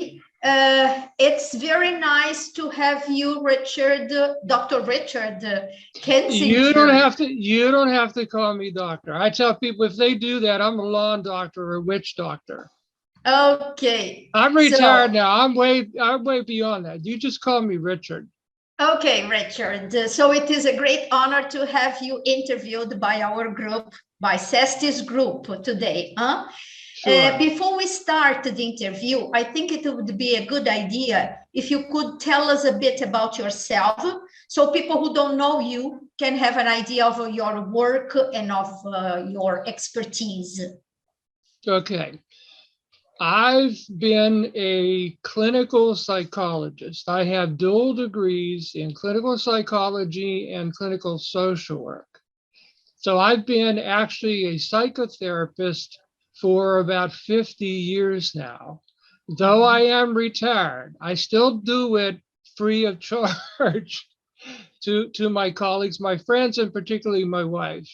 It's very nice to have you, Richard, Dr. Richard Kinzinger. You don't have to call me doctor. I tell people if they do that, I'm a lawn doctor or a witch doctor. Okay. I'm retired now. I'm way beyond that. You just call me Richard. Okay, Richard. So it is a great honor to have you interviewed by our group, by CESTIS group today. Sure. Before we start the interview, I think it would be a good idea if you could tell us a bit about yourself, so people who don't know you can have an idea of your work and of your expertise. Okay. I've been a clinical psychologist. I have dual degrees in clinical psychology and clinical social work. So I've been actually a psychotherapist for about 50 years now. Though I am retired, I still do it free of charge to my colleagues, my friends, and particularly my wife.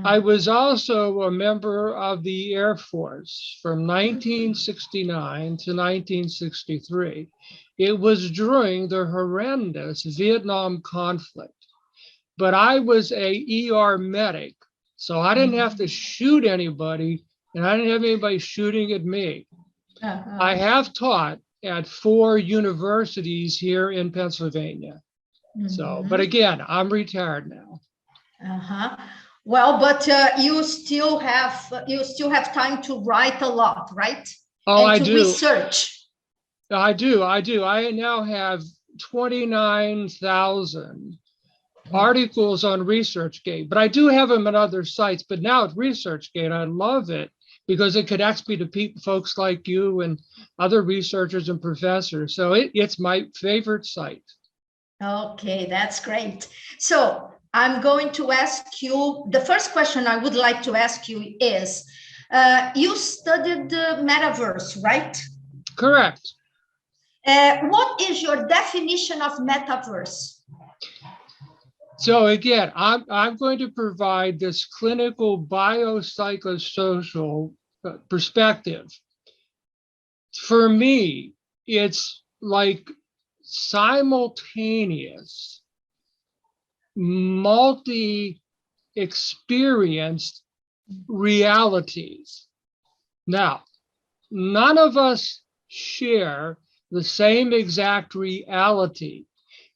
I was also a member of the Air Force from 1969 to 1963. It was during the horrendous Vietnam conflict, but I was a ER medic, so I didn't have to shoot anybody, and I didn't have anybody shooting at me. I have taught at 4 universities here in Pennsylvania. So, but again, I'm retired now. Well, but you still have time to write a lot, right? Oh, and I to do. Research. I do. I now have 29,000 articles on ResearchGate, but I do have them at other sites. But now at ResearchGate, I love it because it connects me to people, folks like you and other researchers and professors. So it's my favorite site. Okay, that's great. So I'm going to ask you, the first question I would like to ask you is, you studied the metaverse, right? Correct. What is your definition of metaverse? So again, I'm going to provide this clinical biopsychosocial perspective. For me, it's like simultaneous, multi-experienced realities. Now, none of us share the same exact reality.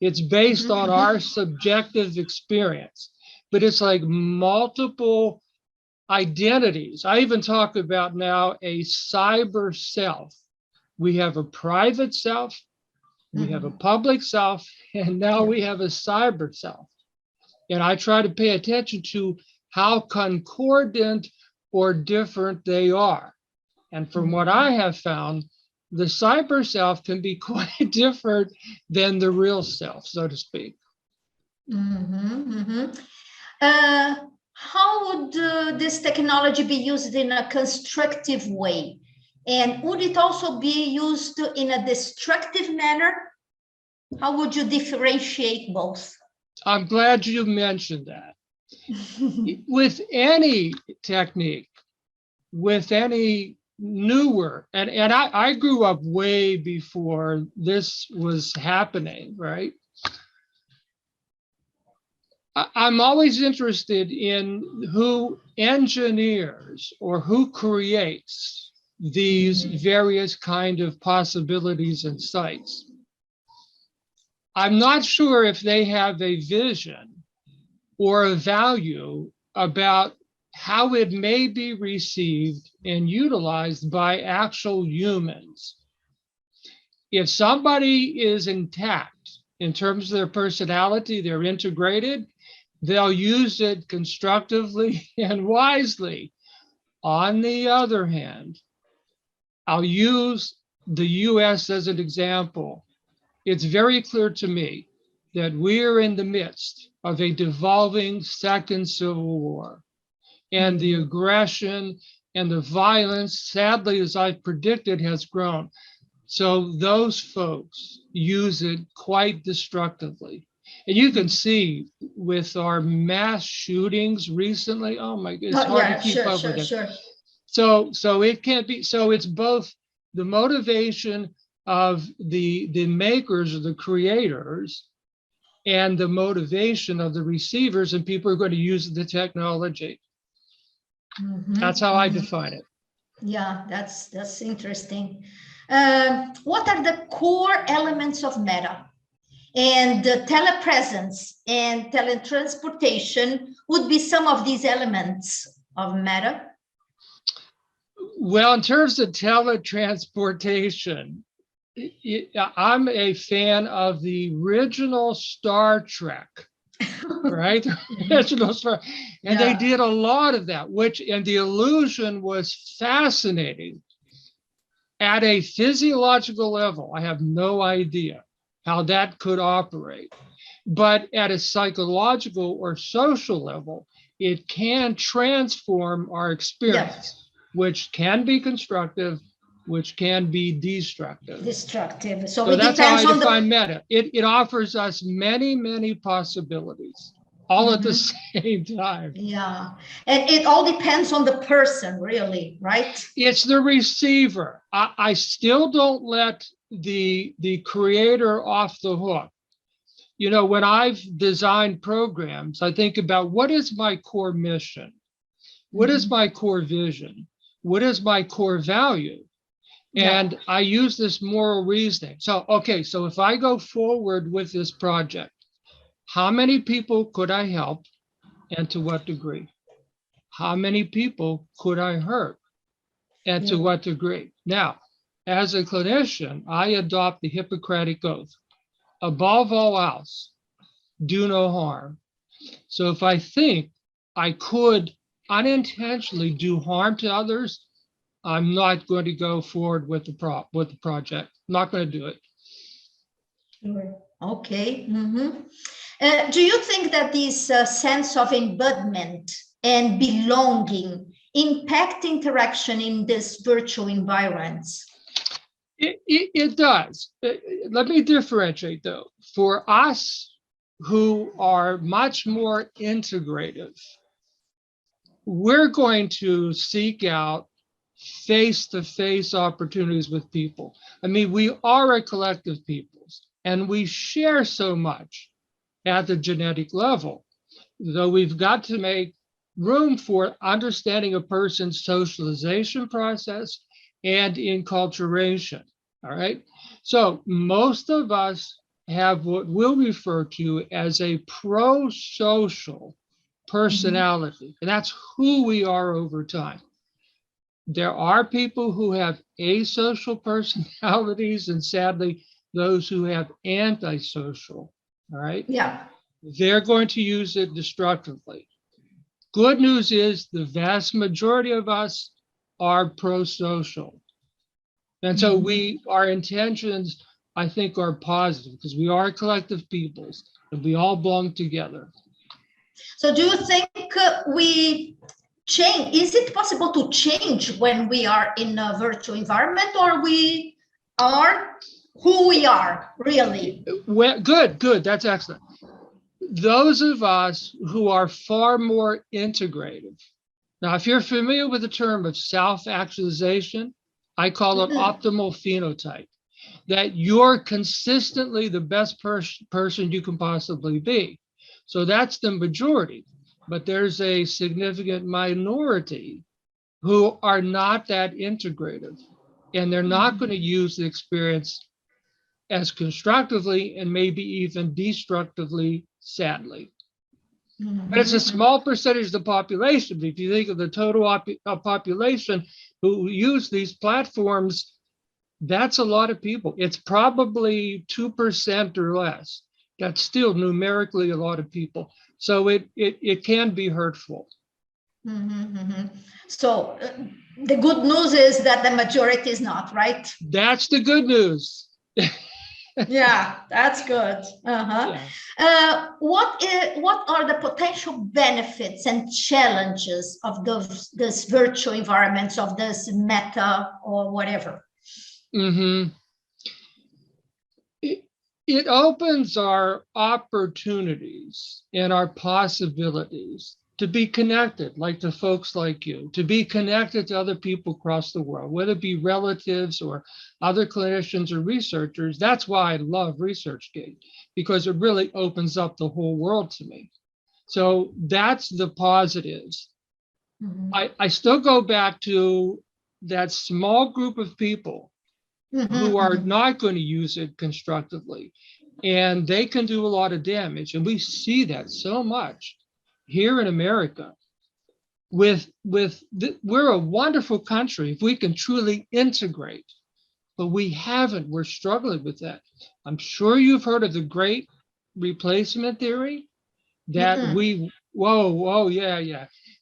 It's based on our subjective experience, but it's like multiple identities. I even talk about now a cyber self. We have a private self, we have a public self, and now we have a cyber self. And I try to pay attention to how concordant or different they are. And from what I have found, the cyber self can be quite different than the real self, so to speak. How would this technology be used in a constructive way? And would it also be used in a destructive manner? How would you differentiate both? I'm glad you mentioned that. With any technique, with any newer, and I grew up way before this was happening, right? I'm always interested in who engineers or who creates these various kind of possibilities and sites. I'm not sure if they have a vision or a value about how it may be received and utilized by actual humans. If somebody is intact in terms of their personality, they're integrated, they'll use it constructively and wisely. On the other hand, I'll use the US as an example. It's very clear to me that we're in the midst of a devolving second civil war. And the aggression and the violence, sadly, as I've predicted, has grown. So those folks use it quite destructively. And you can see with our mass shootings recently, oh my God, it's hard to keep up with it. So it can't be, so it's both the motivation of the makers or the creators and the motivation of the receivers, and people are going to use the technology. That's how I define it. Yeah, that's interesting. What are the core elements of Meta? And telepresence and teletransportation would be some of these elements of Meta. Well, in terms of teletransportation, I'm a fan of the original Star Trek, right? The original Star, and they did a lot of that, and the illusion was fascinating. At a physiological level, I have no idea how that could operate. But at a psychological or social level, it can transform our experience, which can be constructive, which can be destructive. So it that's depends how I on define Meta. It offers us many, many possibilities, all at the same time. Yeah, and it all depends on the person, really, right? It's the receiver. I still don't let the creator off the hook. You know, when I've designed programs, I think about what is my core mission? What is my core vision? What is my core value? And I use this moral reasoning. So, okay, so if I go forward with this project, how many people could I help and to what degree? How many people could I hurt and to what degree? Now, as a clinician, I adopt the Hippocratic Oath. Above all else, do no harm. So if I think I could unintentionally do harm to others, I'm not going to go forward with the project. I'm not going to do it. Sure. Okay. Do you think that this sense of embodiment and belonging impact interaction in these virtual environments? It does. Let me differentiate, though. For us who are much more integrative, we're going to seek out face-to-face opportunities with people. I mean, we are a collective peoples, and we share so much at the genetic level, though we've got to make room for understanding a person's socialization process and enculturation, all right? So most of us have what we'll refer to as a pro-social personality, and that's who we are over time. There are people who have asocial personalities, and sadly, those who have antisocial, all right? Yeah. They're going to use it destructively. Good news is the vast majority of us are pro-social. And so our intentions, I think, are positive because we are collective peoples and we all belong together. So do you think we change? Is it possible to change when we are in a virtual environment, or we are who we are, really? Well, good. That's excellent. Those of us who are far more integrative. Now, if you're familiar with the term of self-actualization, I call it optimal phenotype, that you're consistently the best person you can possibly be. So that's the majority, but there's a significant minority who are not that integrative, and they're not going to use the experience as constructively and maybe even destructively, sadly. But it's a small percentage of the population. If you think of the total population who use these platforms, that's a lot of people. It's probably 2% or less. That's still numerically a lot of people. So it can be hurtful. So the good news is that the majority is not, right? That's the good news. Yeah, that's good. What are the potential benefits and challenges of this virtual environments, of this Meta or whatever? It opens our opportunities and our possibilities to be connected, like to folks like you, to be connected to other people across the world, whether it be relatives or other clinicians or researchers. That's why I love ResearchGate, because it really opens up the whole world to me. So that's the positives. I still go back to that small group of people who are not going to use it constructively, and they can do a lot of damage. And we see that so much here in America. We're a wonderful country if we can truly integrate, but we haven't. We're struggling with that. I'm sure you've heard of the great replacement theory, that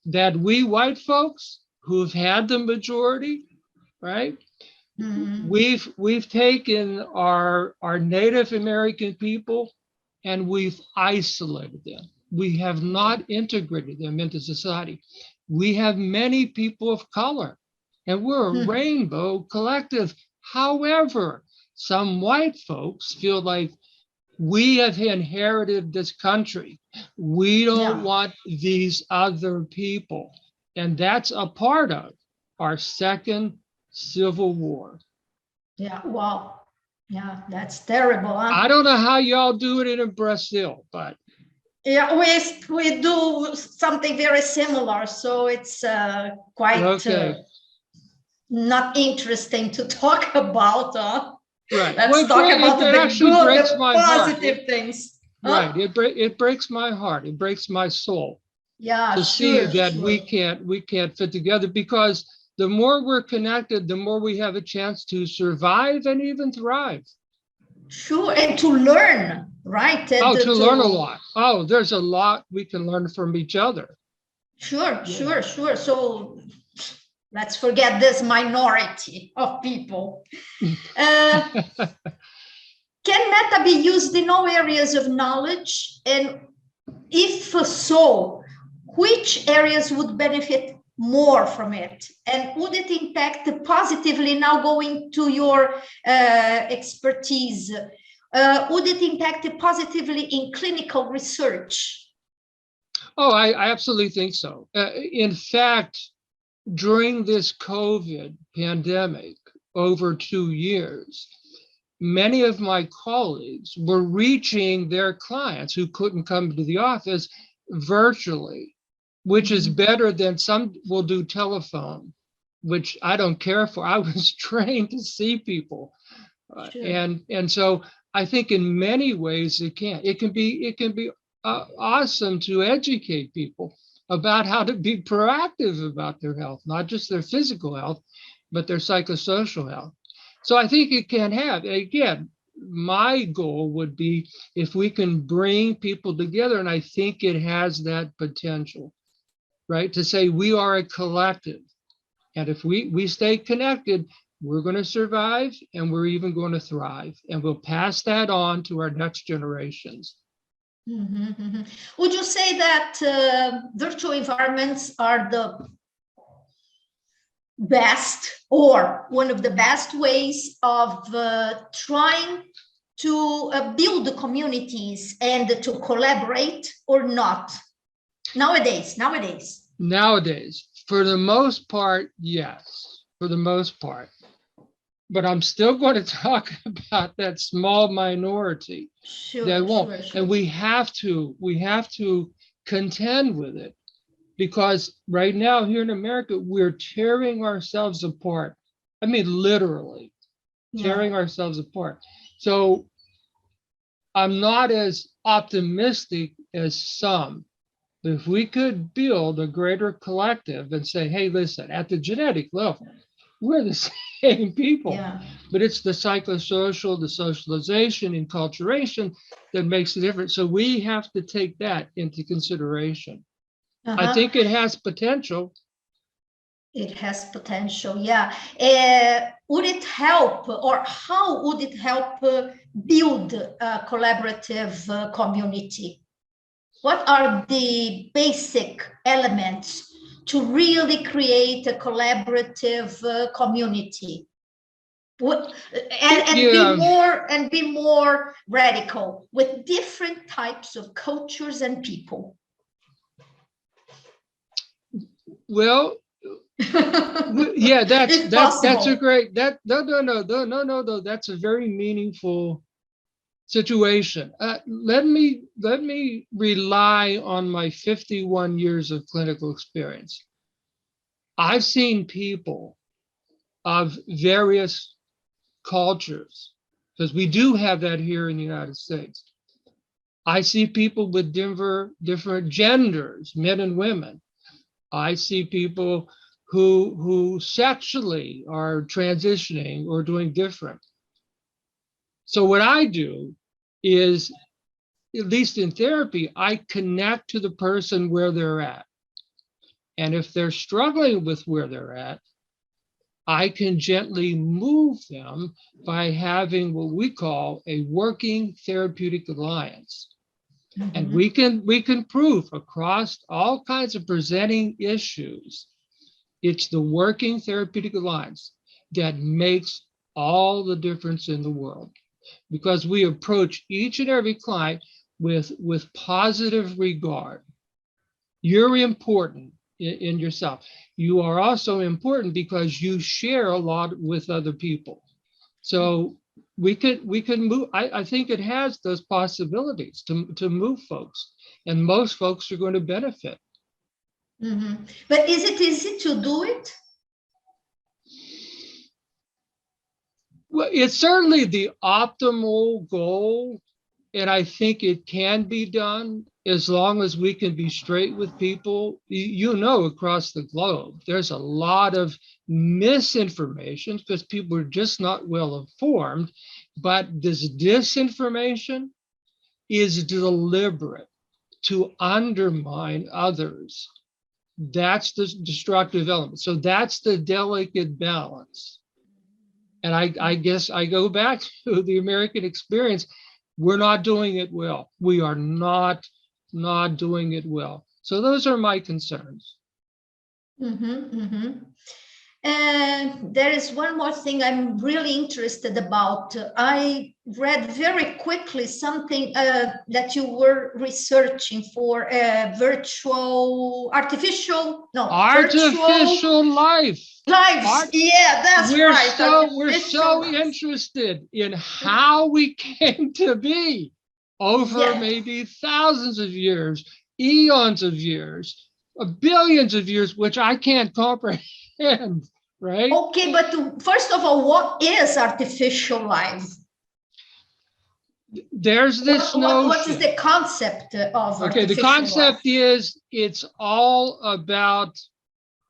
that we white folks who've had the majority, right? We've taken our Native American people and we've isolated them. We have not integrated them into society. We have many people of color, and we're a rainbow collective. However, some white folks feel like we have inherited this country. We don't want these other people. And that's a part of our second Civil War. Yeah, wow. Yeah, that's terrible. Huh? I don't know how y'all do it in Brazil, but yeah, we do something very similar. So it's quite not interesting to talk about. Right. Let's talk about the good, the positive things. Right. It breaks my heart. It breaks my soul. Yeah, to see that we can't fit together, because the more we're connected, the more we have a chance to survive and even thrive. Sure, and to learn, right? And to learn a lot. Oh, there's a lot we can learn from each other. Sure. So let's forget this minority of people. Can meta be used in all areas of knowledge? And if so, which areas would benefit more from it? And would it impact positively, now going to your expertise, would it impact positively in clinical research? Oh, I absolutely think so. In fact, during this COVID pandemic, over 2 years, many of my colleagues were reaching their clients who couldn't come to the office virtually, which is better than some will do telephone, which I don't care for. I was trained to see people. And so I think in many ways it can be awesome to educate people about how to be proactive about their health, not just their physical health, but their psychosocial health. So I think it can have, again, my goal would be if we can bring people together, and I think it has that potential, right? To say we are a collective. And if we stay connected, we're going to survive, and we're even going to thrive. And we'll pass that on to our next generations. Would you say that virtual environments are the best or one of the best ways of trying to build the communities and to collaborate, or not? Nowadays, for the most part, yes, for the most part. But I'm still going to talk about that small minority that won't. Sure. And we have to contend with it, because right now here in America, we're tearing ourselves apart. I mean, literally tearing ourselves apart. So I'm not as optimistic as some. But if we could build a greater collective and say, hey, listen, at the genetic level, we're the same people, but it's the psychosocial, the socialization, enculturation that makes the difference. So we have to take that into consideration. I think it has potential. It has potential, yeah. Would it help, or how would it help build a collaborative community? What are the basic elements to really create a collaborative community? And be more radical with different types of cultures and people? Well, yeah, that's If that's a possible. great no, that's a very meaningful situation. Let me rely on my 51 years of clinical experience. I've seen people of various cultures, because we do have that here in the United States. I see people with different genders, men and women. I see people who sexually are transitioning or doing different. So what I do is, at least in therapy, I connect to the person where they're at. And if they're struggling with where they're at, I can gently move them by having what we call a working therapeutic alliance. And we can prove across all kinds of presenting issues, it's the working therapeutic alliance that makes all the difference in the world, because we approach each and every client with positive regard. You're important in yourself. You are also important because you share a lot with other people. So we can move. I think it has those possibilities to move folks, and most folks are going to benefit. But is it easy to do it? Well, it's certainly the optimal goal, and I think it can be done as long as we can be straight with people. You know, across the globe, there's a lot of misinformation because people are just not well informed. But this disinformation is deliberate to undermine others. That's the destructive element. So that's the delicate balance. And I guess I go back to the American experience. We're not doing it well. We are not doing it well. So those are my concerns. And there is one more thing I'm really interested about. I read very quickly something that you were researching for artificial life. Yeah, that's right. We're so interested in how we came to be over maybe thousands of years, eons of years, billions of years, which I can't comprehend. Right? Okay, but first of all, what is artificial life? There's this notion. What is the concept of artificial life? The concept is it's all about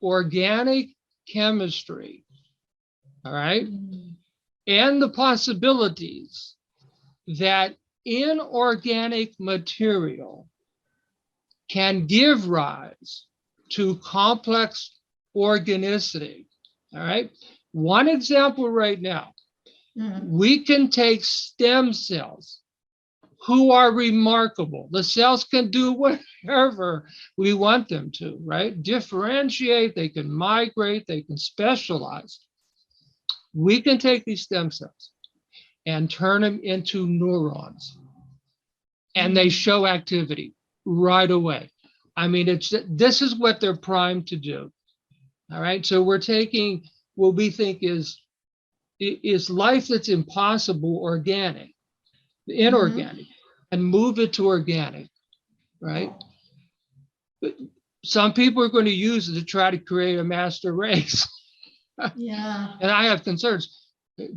organic chemistry, all right? And the possibilities that inorganic material can give rise to complex organicity. All right. One example right now, we can take stem cells who are remarkable. The cells can do whatever we want them to, right? Differentiate, they can migrate, they can specialize. We can take these stem cells and turn them into neurons, and they show activity right away. I mean, this is what they're primed to do. All right, so we're taking what we think is life that's impossible, inorganic, and move it to organic, right? But some people are going to use it to try to create a master race. Yeah. And I have concerns.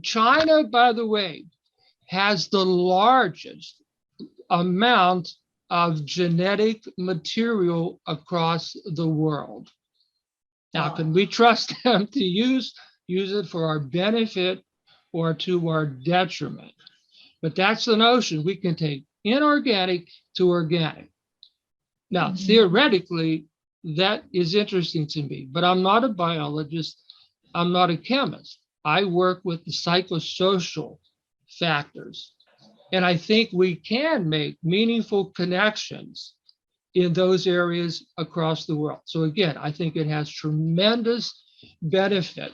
China, by the way, has the largest amount of genetic material across the world. Now, can we trust them to use it for our benefit or to our detriment? But that's the notion. We can take inorganic to organic. Now, theoretically, that is interesting to me, but I'm not a biologist. I'm not a chemist. I work with the psychosocial factors. And I think we can make meaningful connections in those areas across the world. So again, I think it has tremendous benefit.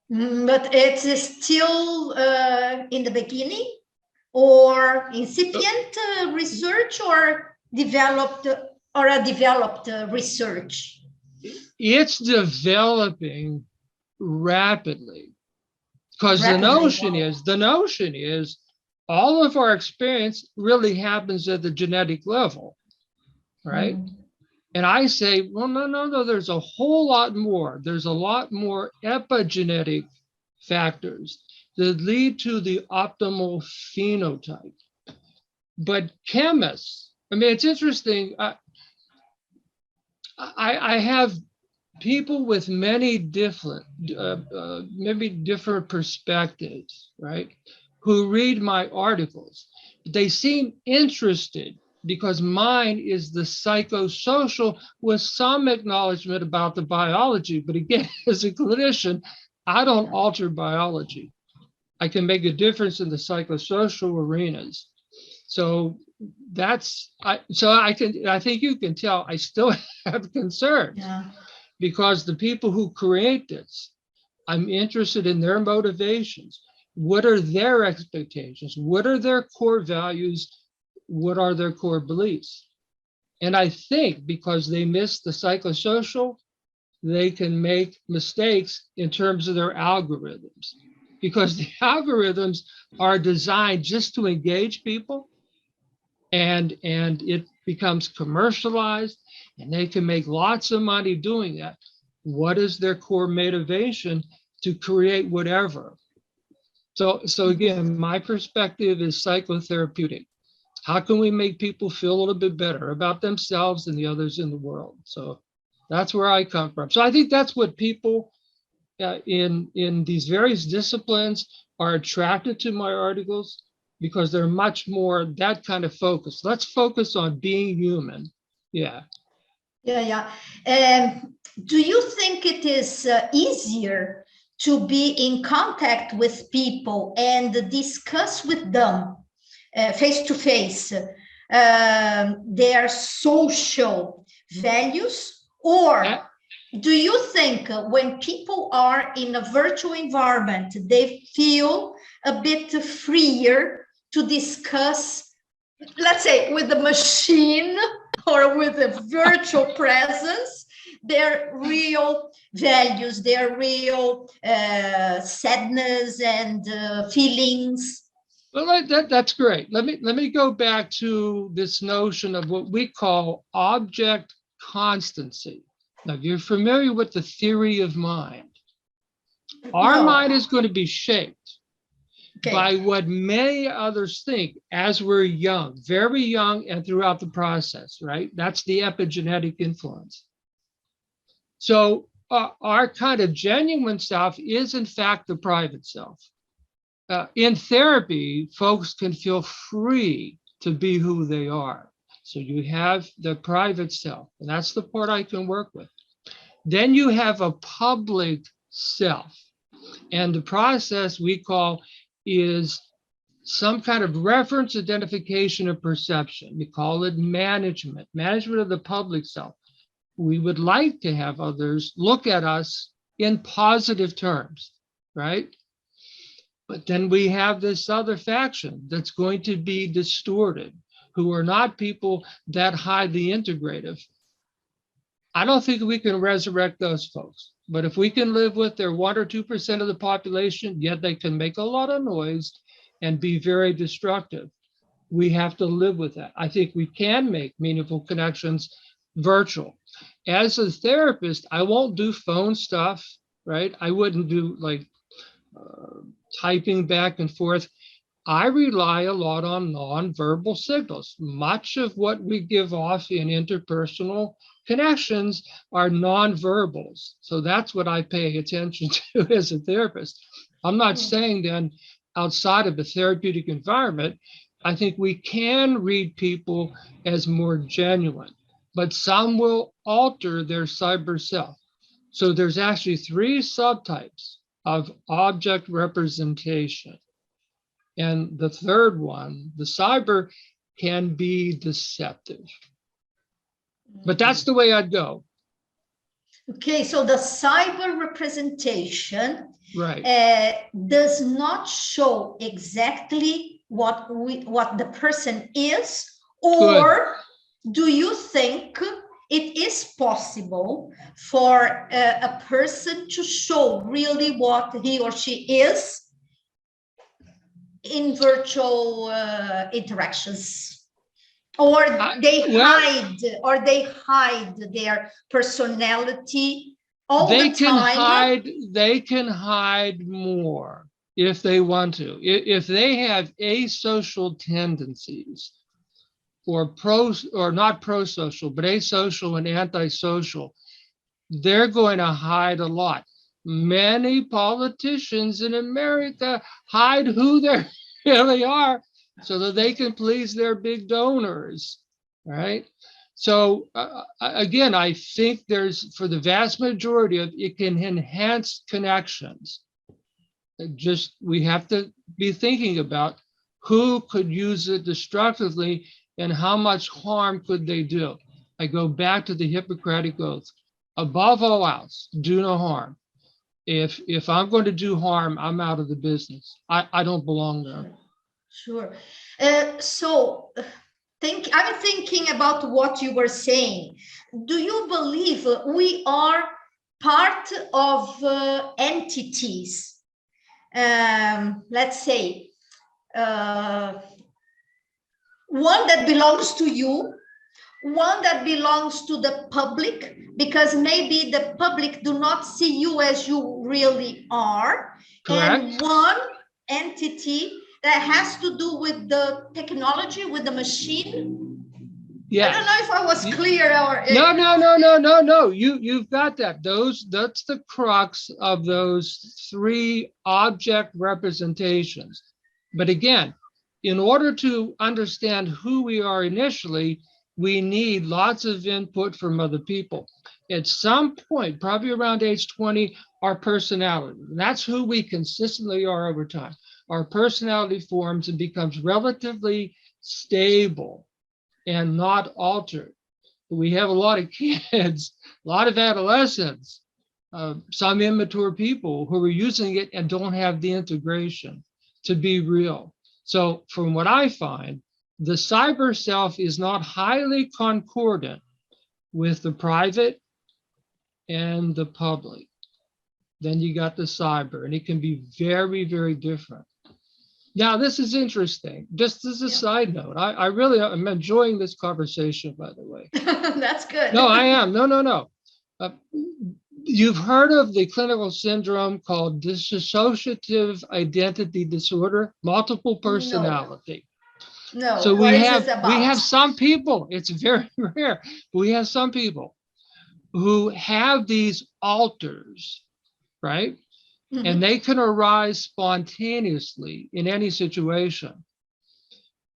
But it's still in the beginning, or incipient research, or a developed research? It's developing rapidly, because the notion is all of our experience really happens at the genetic level, right? And I say, well, no, there's a whole lot more. There's a lot more epigenetic factors that lead to the optimal phenotype. But chemists, I mean, it's interesting. I have people with many different perspectives, right, who read my articles. They seem interested because mine is the psychosocial with some acknowledgement about the biology. But again, as a clinician, I don't alter biology. I can make a difference in the psychosocial arenas. So I think you can tell I still have concerns. Yeah. Because the people who create this, I'm interested in their motivations. What are their expectations? What are their core values? What are their core beliefs? And I think because they miss the psychosocial, they can make mistakes in terms of their algorithms. Because the algorithms are designed just to engage people, and it becomes commercialized, and they can make lots of money doing that. What is their core motivation to create whatever? So again, my perspective is psychotherapeutic. How can we make people feel a little bit better about themselves and the others in the world? So that's where I come from. So I think that's what people in these various disciplines are attracted to my articles, because they're much more that kind of focus. Let's focus on being human. Yeah. Do you think it is easier to be in contact with people and discuss with them face to face their social values, or do you think when people are in a virtual environment, they feel a bit freer to discuss, let's say, with the machine or with a virtual presence, their real values, their real sadness and feelings? Well, that's great. Let me go back to this notion of what we call object constancy. Now, if you're familiar with the theory of mind, our mind is going to be shaped by what many others think as we're young, very young, and throughout the process, right? That's the epigenetic influence. So our kind of genuine self is, in fact, the private self. In therapy, folks can feel free to be who they are. So you have the private self, and that's the part I can work with. Then you have a public self, and the process we call is some kind of reference, identification, or perception. We call it management of the public self. We would like to have others look at us in positive terms, right? But then we have this other faction that's going to be distorted, who are not people that highly integrative. I don't think we can resurrect those folks. But if we can live with their 1 or 2% of the population, yet they can make a lot of noise and be very destructive, we have to live with that. I think we can make meaningful connections virtual. As a therapist, I won't do phone stuff, right? I wouldn't do like typing back and forth. I rely a lot on nonverbal signals. Much of what we give off in interpersonal connections are nonverbals. So that's what I pay attention to as a therapist. I'm not saying then outside of a therapeutic environment, I think we can read people as more genuine, but some will alter their cyber self. So there's actually 3 subtypes of object representation. And the third one, the cyber, can be deceptive. But that's the way I'd go. Okay, so the cyber representation does not show exactly what the person is, or do you think it is possible for a person to show really what he or she is in virtual interactions, or they hide their personality all the time. They can hide more if they want to. If they have asocial tendencies, or not pro-social, but asocial and antisocial, they're going to hide a lot. Many politicians in America hide who they really are so that they can please their big donors, right? So again, I think there's, for the vast majority of it, can enhance connections. Just, we have to be thinking about who could use it destructively and how much harm could they do. I go back to the Hippocratic Oath. Above all else, do no harm. If I'm going to do harm, I'm out of the business. I don't belong there. Sure. So I'm thinking about what you were saying. Do you believe we are part of entities? Let's say one that belongs to you, one that belongs to the public, because maybe the public do not see you as you really are. Correct. And one entity that has to do with the technology, with the machine. Yes. I don't know if I was clear or no. You've got that. That's the crux of those three object representations. But again, in order to understand who we are initially, we need lots of input from other people. At some point, probably around age 20, our personality, and that's who we consistently are over time. Our personality forms and becomes relatively stable and not altered. We have a lot of kids, a lot of adolescents, some immature people who are using it and don't have the integration to be real. So from what I find, the cyber self is not highly concordant with the private and the public. Then you got the cyber, and it can be very, very different. Now, this is interesting. Just as a side note, I really am enjoying this conversation, by the way. That's good. No, I am. No. You've heard of the clinical syndrome called dissociative identity disorder, multiple personality. No. So we have some people, it's very rare, but we have some people who have these alters, right? Mm-hmm. And they can arise spontaneously in any situation.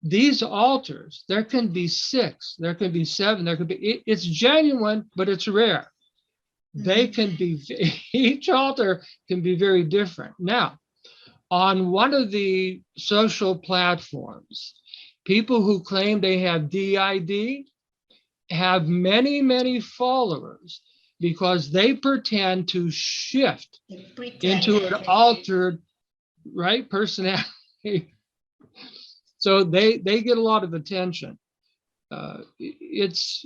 These alters, there can be 6, there can be 7, there could be, it's genuine, but it's rare. Mm-hmm. They can be, each alter can be very different. Now, on one of the social platforms, people who claim they have DID have many, many followers because they pretend to shift into an altered, right, personality. So they get a lot of attention. It's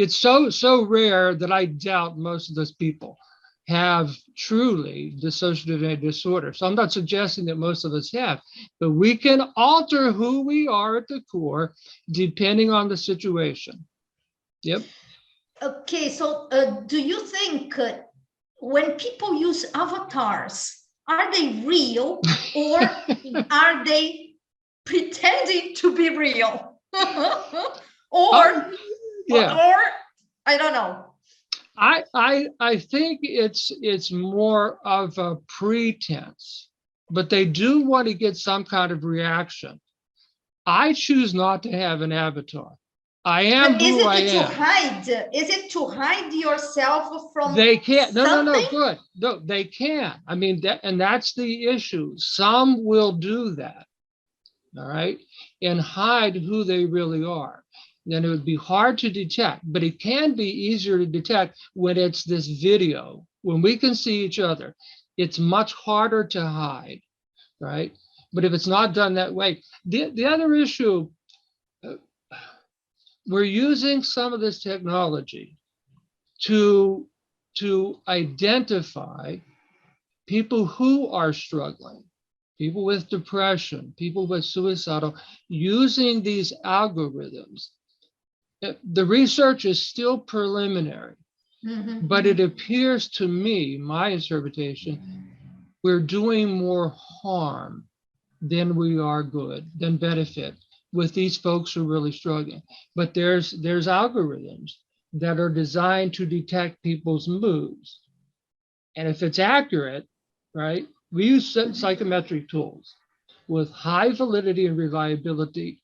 so rare that I doubt most of those people have truly dissociative disorder. So I'm not suggesting that most of us have, but we can alter who we are at the core depending on the situation. Yep. Okay, so do you think when people use avatars, are they real or are they pretending to be real? or I don't know. I think it's more of a pretense, but they do want to get some kind of reaction. I choose not to have an avatar. I am who I am. Is it to hide yourself from? They can't. No. Good. No, they can't. I mean, that's the issue. Some will do that. All right, and hide who they really are. Then it would be hard to detect, but it can be easier to detect when it's this video. When we can see each other, it's much harder to hide, right? But if it's not done that way, the other issue, we're using some of this technology to identify people who are struggling, people with depression, people with suicidal, using these algorithms. The research is still preliminary, but it appears to me, my interpretation, we're doing more harm than we are good, than benefit with these folks who are really struggling. But there's algorithms that are designed to detect people's moods. And if it's accurate, right, we use psychometric tools with high validity and reliability.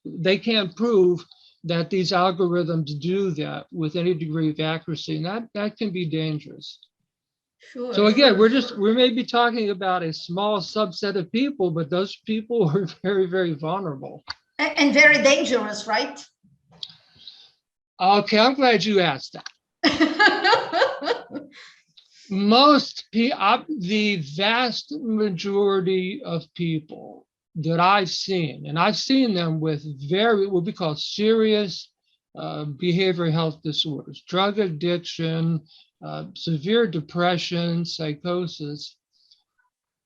They can't prove that these algorithms do that with any degree of accuracy, and that can be dangerous. Sure. So again, we may be talking about a small subset of people, but those people are very, very vulnerable. And very dangerous, right? Okay, I'm glad you asked that. The vast majority of people that I've seen, and I've seen them with what we call serious behavioral health disorders, drug addiction, severe depression, psychosis,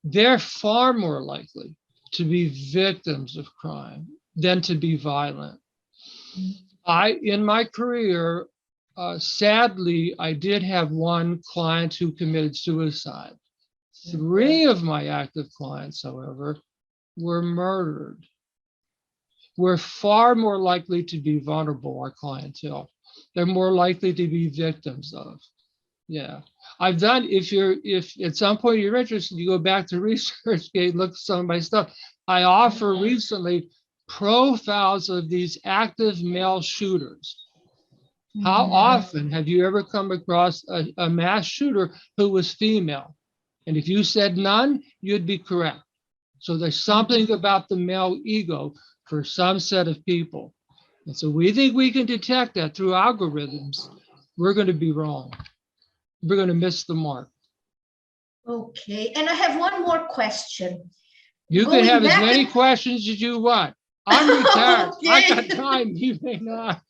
they're far more likely to be victims of crime than to be violent. In my career, sadly, I did have one client who committed suicide. 3 of my active clients, however, were murdered. We're far more likely to be vulnerable, our clientele. They're more likely to be victims of. Yeah. I've done, if at some point you're interested, you go back to ResearchGate, look at some of my stuff. I offer recently profiles of these active male shooters. How often have you ever come across a mass shooter who was female? And if you said none, you'd be correct. So there's something about the male ego for some set of people. And so we think we can detect that through algorithms. We're going to be wrong. We're going to miss the mark. Okay, and I have one more question. You can have as many questions as you want. I'm retired. Okay. I got time. You may not.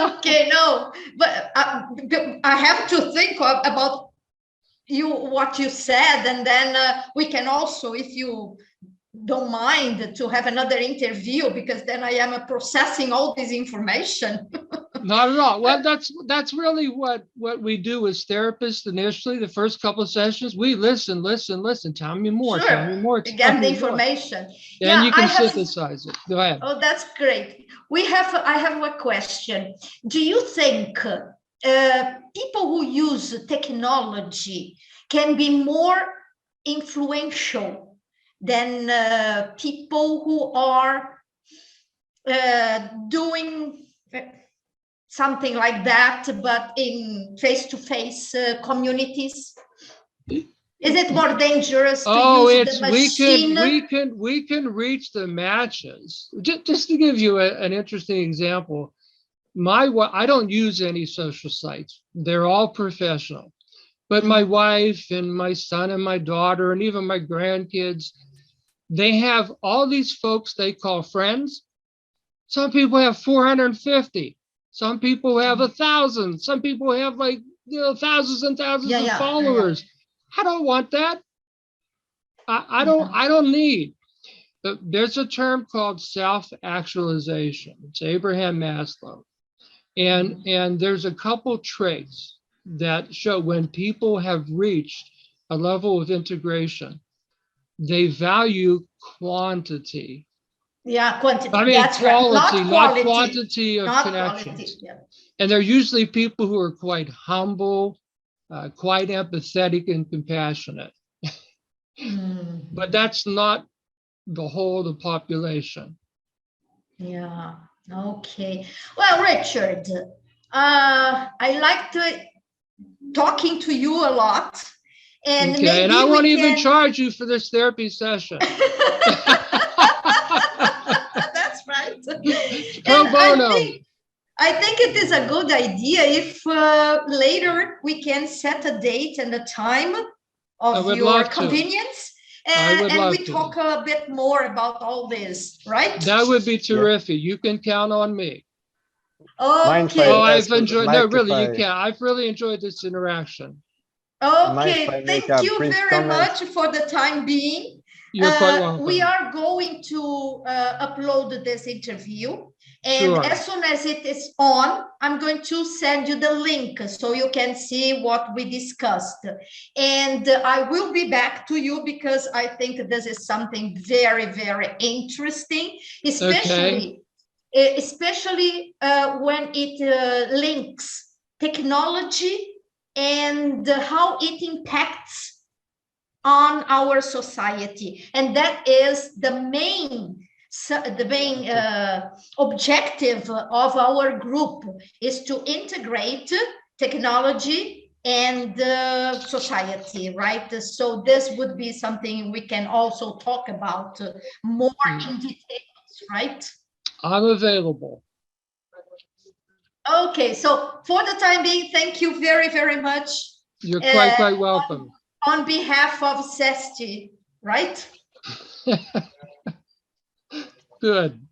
Okay, no, but I have to think about what you said, and then we can also, if you don't mind, to have another interview, because then I am processing all this information. Not at all. Well, that's really what we do as therapists initially. The first couple of sessions, we listen. Tell me more. Sure. Tell me more. Get the information. Then you can synthesize it. Go ahead. Oh, that's great. I have a question. Do you think people who use technology can be more influential than people who are doing something like that, but in face-to-face communities? Is it more dangerous to use the machine? We can reach the matches. Just to give you an interesting example, I don't use any social sites. They're all professional. But my wife and my son and my daughter and even my grandkids, they have all these folks they call friends. Some people have 450. Some people have 1,000. Some people have thousands and thousands of followers. I don't want that. I don't need. There's a term called self-actualization. It's Abraham Maslow. And there's a couple traits that show when people have reached a level of integration, they value quantity. Yeah, quantity. I mean, that's quality, right. not quantity of connections. Quality, yeah. And they're usually people who are quite humble, quite empathetic and compassionate. But that's not the whole of the population. Yeah, okay. Well, Richard, I liked talking to you a lot. And okay, and I won't even charge you for this therapy session. That's right. Pro bono. I think it is a good idea if later we can set a date and a time of your convenience, and we talk a bit more about all this, right? That would be terrific. You can count on me. Mind if I Okay, Oh, I've ask, would enjoyed, like no, if really, you I- can't. I've really enjoyed this interaction. Mind if I okay. make Thank a you brief very comment? much for the time being. You're quite We welcome. are going to upload this interview. And Sure. as soon as it is on, I'm going to send you the link so you can see what we discussed. And I will be back to you because I think this is something very, very interesting, especially when it links technology and how it impacts on our society. And that is the main objective of our group, is to integrate technology and society, right? So this would be something we can also talk about more in details, right? I'm available. Okay, so for the time being, thank you very, very much. You're quite welcome. On behalf of CESTI, right? Good.